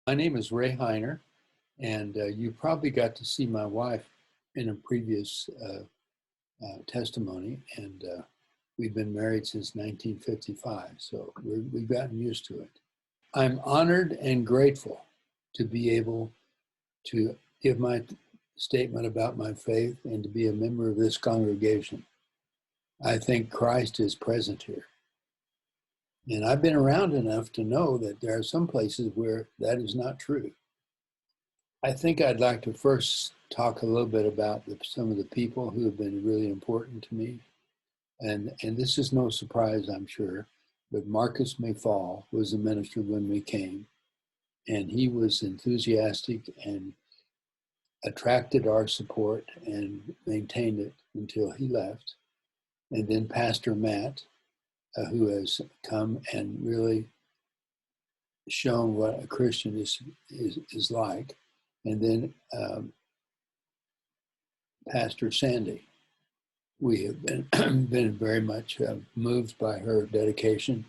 My name is Ray Hiner, and you probably got to see my wife in a previous testimony, and we've been married since 1955, so we've gotten used to it. I'm honored and grateful to be able to give my statement about my faith and to be a member of this congregation. I think Christ is present here. And I've been around enough to know that there are some places where that is not true. I think I'd like to first talk a little bit about some of the people who have been really important to me. And this is no surprise, I'm sure, but Marcus Mayfall was a minister when we came, and he was enthusiastic and attracted our support and maintained it until he left. And then Pastor Matt, who has come and really shown what a Christian is like. And then Pastor Sandy. We have been very much moved by her dedication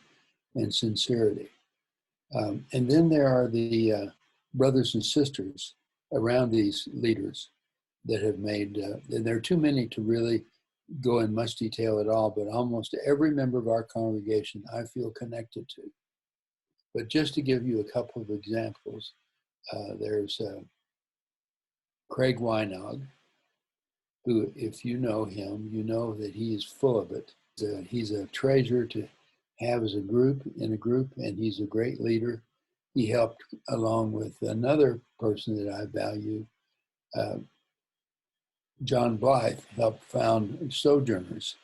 and sincerity. And then there are the brothers and sisters around these leaders that have made, there are too many to really go in much detail at all, but almost every member of our congregation I feel connected to. But just to give you a couple of examples, there's Craig Weinog, who, if you know him, you know that he is full of it. He's a treasure to have as a group, and he's a great leader. He helped, along with another person that I value, John Blythe, helped found Sojourners,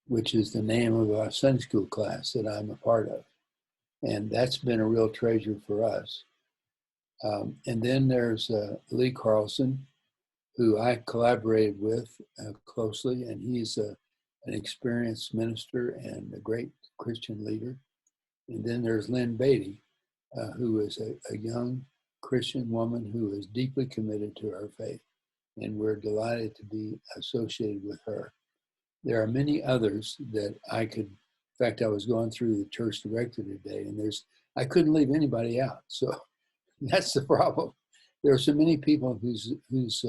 which is the name of our Sunday school class that I'm a part of. And that's been a real treasure for us. And then there's Lee Carlson, who I collaborated with closely, and he's an experienced minister and a great Christian leader. And then there's Lynn Beatty, who is a young Christian woman who is deeply committed to her faith, and we're delighted to be associated with her. There are many others that I could, in fact, I was going through the church directory today, and I couldn't leave anybody out, so that's the problem. There are so many people whose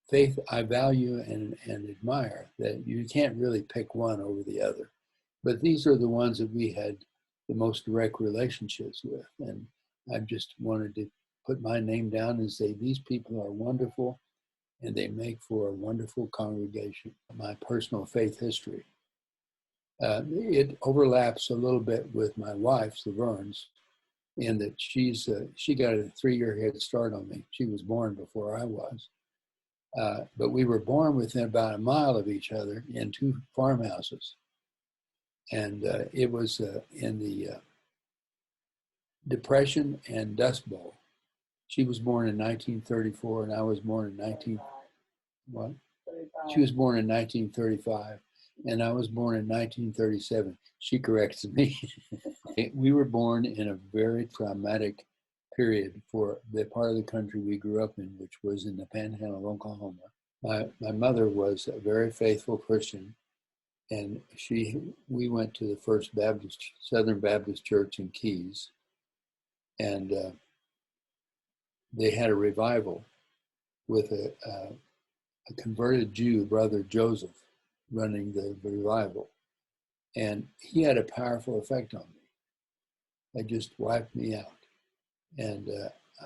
faith I value and admire that you can't really pick one over the other. But these are the ones that we had the most direct relationships with. And I just wanted to put my name down and say, these people are wonderful and they make for a wonderful congregation. My personal faith history. It overlaps a little bit with my wife's, Laverne's, in that she got a 3-year head start on me. She was born before I was. But we were born within about a mile of each other in 2 farmhouses. And it was in the Depression and Dust Bowl. She was born in 1934 and I was born in what? 35. She was born in 1935 and I was born in 1937. She corrects me. We were born in a very traumatic period for the part of the country we grew up in, which was in the Panhandle of Oklahoma. My mother was a very faithful Christian, and we went to the First Southern Baptist Church in Keys, and they had a revival with a converted Jew, Brother Joseph, running the revival, and he had a powerful effect on me. It just wiped me out. And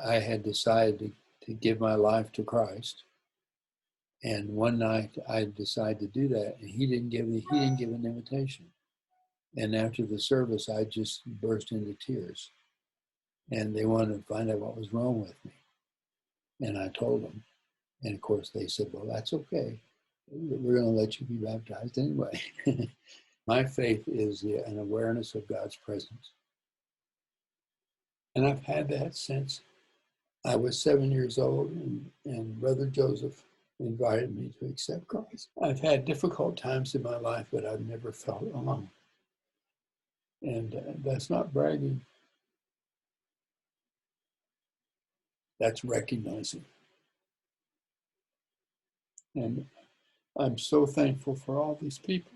I had decided to give my life to Christ. And one night I decided to do that, and he didn't give an invitation. And after the service, I just burst into tears. And they wanted to find out what was wrong with me. And I told them. And of course they said, well, that's okay. We're going to let you be baptized anyway. My faith is an awareness of God's presence. And I've had that since I was 7 years old, and Brother Joseph invited me to accept Christ. I've had difficult times in my life, but I've never felt alone. And that's not bragging. That's recognizing. And I'm so thankful for all these people.